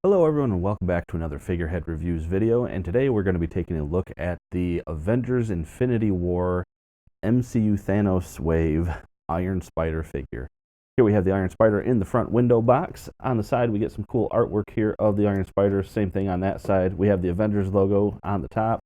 Hello everyone and welcome back to another Figurehead Reviews video, and today we're going to be taking a look at the Avengers Infinity War MCU Thanos Wave Iron Spider figure. Here we have the Iron Spider in the front window box. On the side we get some cool artwork here of the Iron Spider. Same thing on that side. We have the Avengers logo on the top.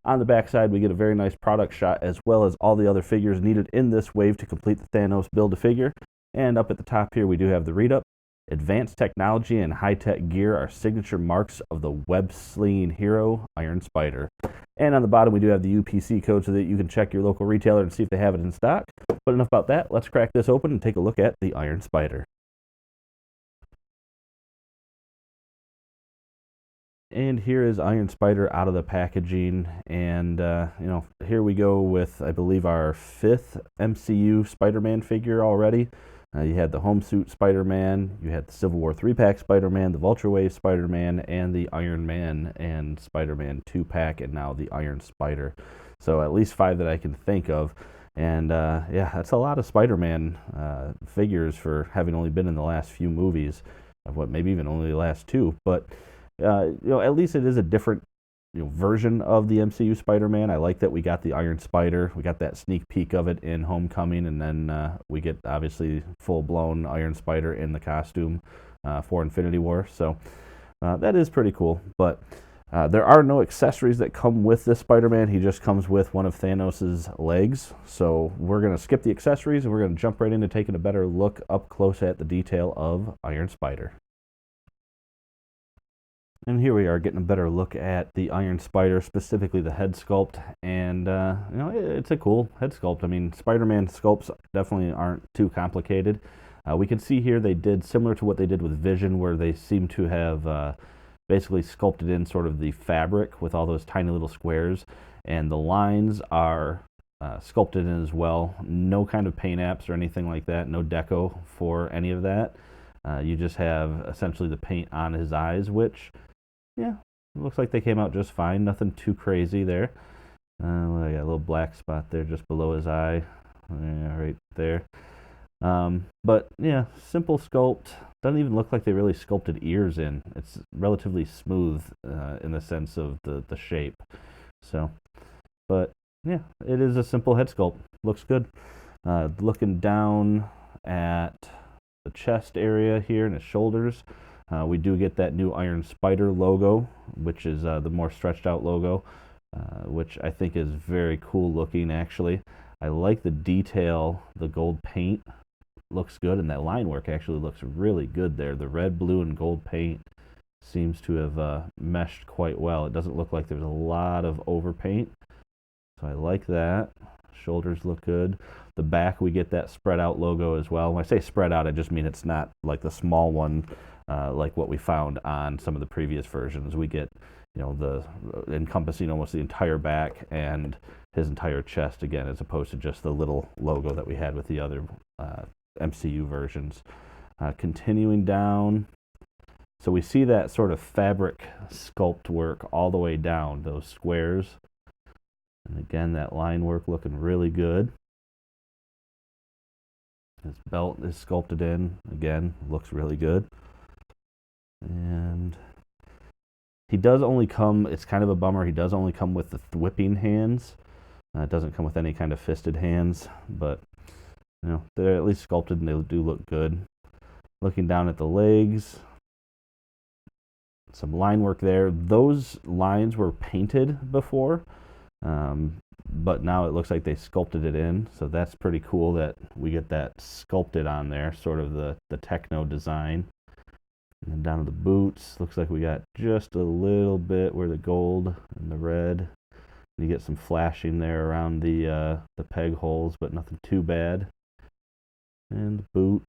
On the back side we get a very nice product shot as well as all the other figures needed in this wave to complete the Thanos Build-A-Figure. And up at the top here we do have the read-up. Advanced technology and high-tech gear are signature marks of the web-slinging hero, Iron Spider. And on the bottom, we do have the UPC code so that you can check your local retailer and see if they have it in stock. But enough about that. Let's crack this open and take a look at the Iron Spider. And here is Iron Spider out of the packaging. And, here we go with, I believe, our 5th MCU Spider-Man figure already. You had the Home Suit Spider-Man, you had the Civil War 3-pack Spider-Man, the Vulture Wave Spider-Man, and the Iron Man and Spider-Man 2-pack, and now the Iron Spider. So at least 5 that I can think of. And yeah, that's a lot of Spider-Man figures for having only been in the last few movies, of what, maybe even only the last 2. But at least it is a different version of the MCU Spider-Man. I like that we got the Iron Spider. We got that sneak peek of it in Homecoming, and then we get obviously full-blown Iron Spider in the costume for Infinity War. So that is pretty cool. But there are no accessories that come with this Spider-Man. He just comes with one of Thanos' legs. So we're going to skip the accessories, and we're going to jump right into taking a better look up close at the detail of Iron Spider. And here we are getting a better look at the Iron Spider, specifically the head sculpt. And, it's a cool head sculpt. I mean, Spider-Man sculpts definitely aren't too complicated. We can see here they did similar to what they did with Vision, where they seem to have basically sculpted in sort of the fabric with all those tiny little squares. And the lines are sculpted in as well. No kind of paint apps or anything like that. No deco for any of that. You just have essentially the paint on his eyes, which... yeah, it looks like they came out just fine. Nothing too crazy there. I got a little black spot there just below his eye. Yeah, right there. But yeah, simple sculpt. Doesn't even look like they really sculpted ears in. It's relatively smooth in the sense of the shape. So, but yeah, it is a simple head sculpt. Looks good. Looking down at the chest area here and his shoulders. We do get that new Iron Spider logo, which is the more stretched out logo, which I think is very cool looking actually. I like the detail, the gold paint looks good, and that line work actually looks really good there. The red, blue, and gold paint seems to have meshed quite well. It doesn't look like there's a lot of overpaint, so I like that. Shoulders look good. The back, we get that spread out logo as well. When I say spread out, I just mean it's not like the small one like what we found on some of the previous versions. We get, the encompassing almost the entire back and his entire chest again, as opposed to just the little logo that we had with the other MCU versions. Continuing down, so we see that sort of fabric sculpt work all the way down, those squares. And again, that line work looking really good. His belt is sculpted in. Again, looks really good. And he does only come, it's kind of a bummer, he does only come with the whipping hands. It doesn't come with any kind of fisted hands, but, they're at least sculpted and they do look good. Looking down at the legs, some line work there. Those lines were painted before. But now it looks like they sculpted it in, so that's pretty cool that we get that sculpted on there, sort of the techno design. And then down to the boots, looks like we got just a little bit where the gold and the red. You get some flashing there around the peg holes, but nothing too bad. And the boot,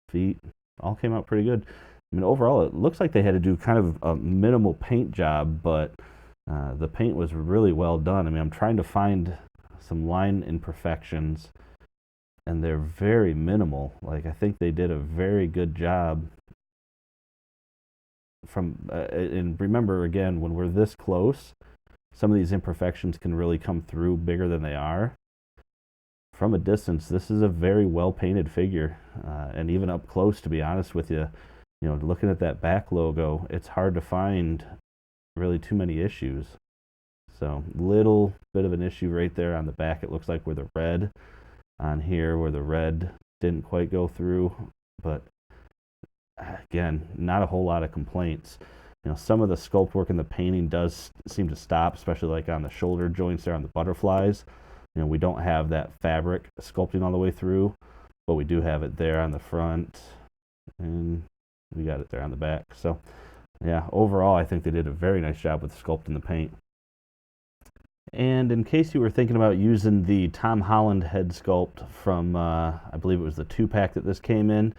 feet, all came out pretty good. I mean, overall, it looks like they had to do kind of a minimal paint job, but the paint was really well done. I mean, I'm trying to find some line imperfections, and they're very minimal. Like, I think they did a very good job. And remember, again, when we're this close, some of these imperfections can really come through bigger than they are. From a distance, this is a very well painted figure, and even up close, to be honest with you, looking at that back logo, it's hard to find really too many issues. So little bit of an issue right there on the back. It looks like where the red on here, where the red didn't quite go through, but again, not a whole lot of complaints. Some of the sculpt work and the painting does seem to stop, especially like on the shoulder joints there on the butterflies. We don't have that fabric sculpting all the way through, but we do have it there on the front, and we got it there on the back. So yeah, overall, I think they did a very nice job with sculpting the paint. And in case you were thinking about using the Tom Holland head sculpt from, I believe it was the 2-pack that this came in,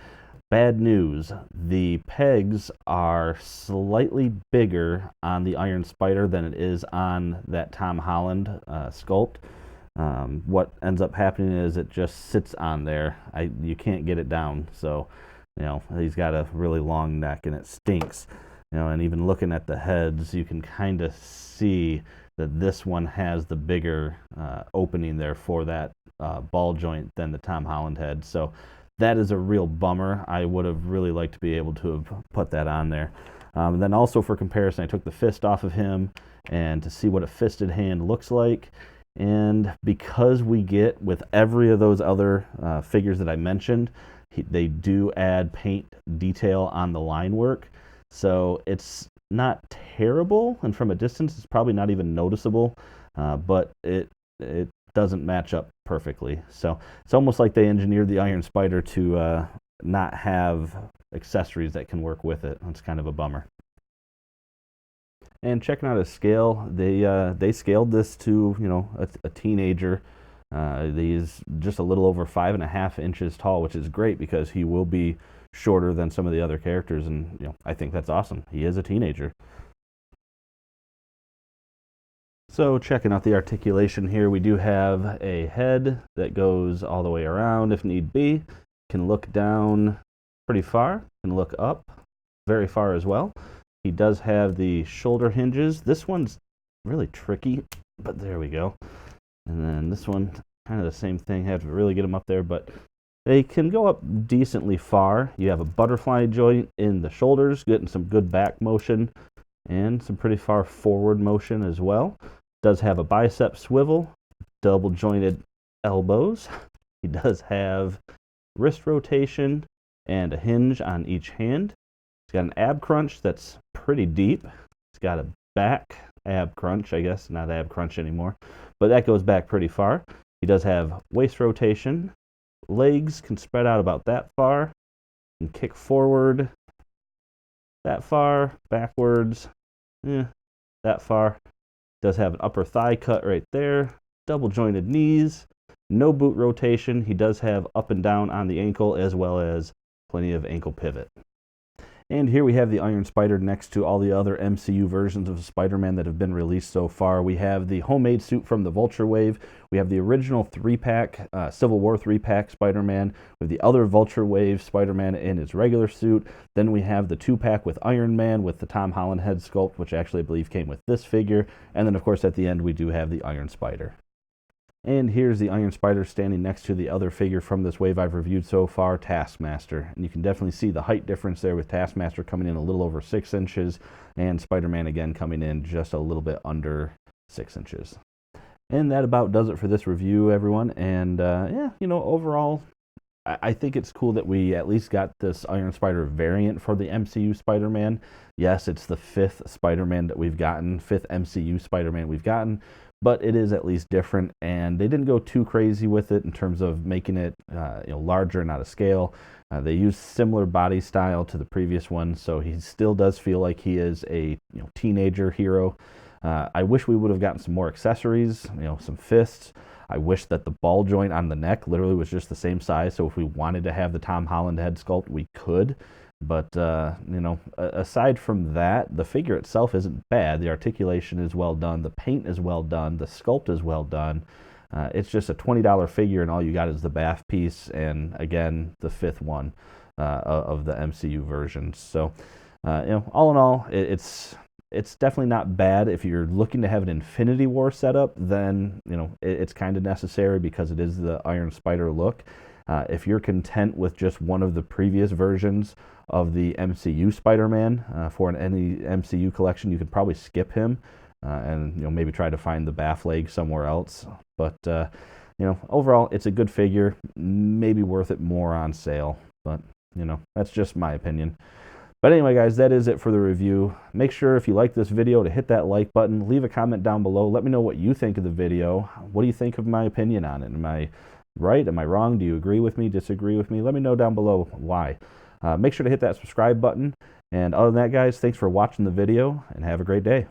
bad news. The pegs are slightly bigger on the Iron Spider than it is on that Tom Holland sculpt. What ends up happening is it just sits on there. You can't get it down. So, he's got a really long neck and it stinks. And even looking at the heads, you can kind of see that this one has the bigger opening there for that ball joint than the Tom Holland head. So that is a real bummer. I would have really liked to be able to have put that on there. Then also for comparison, I took the fist off of him and to see what a fisted hand looks like. And because we get with every of those other figures that I mentioned, they do add paint detail on the line work. So it's not terrible, and from a distance it's probably not even noticeable, but it doesn't match up perfectly. So it's almost like they engineered the Iron Spider to not have accessories that can work with it. That's kind of a bummer. And checking out his scale, they scaled this to a teenager. He's just a little over 5.5 inches tall, which is great because he will be shorter than some of the other characters, and I think that's awesome. He is a teenager. So checking out the articulation here, we do have a head that goes all the way around if need be. Can look down pretty far, can look up very far as well. He does have the shoulder hinges. This one's really tricky, but there we go. And then this one, kind of the same thing. Have to really get them up there, but they can go up decently far. You have a butterfly joint in the shoulders, getting some good back motion and some pretty far forward motion as well. Does have a bicep swivel, double jointed elbows. He does have wrist rotation and a hinge on each hand. He's got an ab crunch that's pretty deep. He's got a back ab crunch, I guess, not ab crunch anymore, but that goes back pretty far. He does have waist rotation. Legs can spread out about that far, and kick forward that far, backwards, that far. Does have an upper thigh cut right there, double jointed knees, no boot rotation. He does have up and down on the ankle as well as plenty of ankle pivot. And here we have the Iron Spider next to all the other MCU versions of Spider-Man that have been released so far. We have the homemade suit from the Vulture Wave. We have the original 3-pack, Civil War 3-pack Spider-Man with the other Vulture Wave Spider-Man in his regular suit. Then we have the 2-pack with Iron Man with the Tom Holland head sculpt, which actually I believe came with this figure. And then, of course, at the end, we do have the Iron Spider. And here's the Iron Spider standing next to the other figure from this wave I've reviewed so far, Taskmaster. And you can definitely see the height difference there with Taskmaster coming in a little over 6 inches and Spider-Man again coming in just a little bit under 6 inches. And that about does it for this review, everyone. And overall, I think it's cool that we at least got this Iron Spider variant for the MCU Spider-Man. Yes, it's the 5th Spider-Man that we've gotten, 5th MCU Spider-Man we've gotten, but it is at least different, and they didn't go too crazy with it in terms of making it larger and out of scale. They used similar body style to the previous one, so he still does feel like he is a teenager hero. I wish we would have gotten some more accessories, some fists. I wish that the ball joint on the neck literally was just the same size, so if we wanted to have the Tom Holland head sculpt, we could. But, aside from that, the figure itself isn't bad. The articulation is well done. The paint is well done. The sculpt is well done. It's just a $20 figure, and all you got is the bath piece and, again, the 5th one of the MCU versions. So, all in all, it's definitely not bad. If you're looking to have an Infinity War setup, then, it's kind of necessary because it is the Iron Spider look. If you're content with just one of the previous versions of the MCU Spider-Man. For any MCU collection, you could probably skip him and maybe try to find the bath leg somewhere else. But overall, it's a good figure. Maybe worth it more on sale, but that's just my opinion. But anyway, guys, that is it for the review. Make sure if you like this video to hit that like button. Leave a comment down below. Let me know what you think of the video. What do you think of my opinion on it? Am I right? Am I wrong? Do you agree with me? Disagree with me? Let me know down below why. Make sure to hit that subscribe button. And other than that, guys, thanks for watching the video, and have a great day.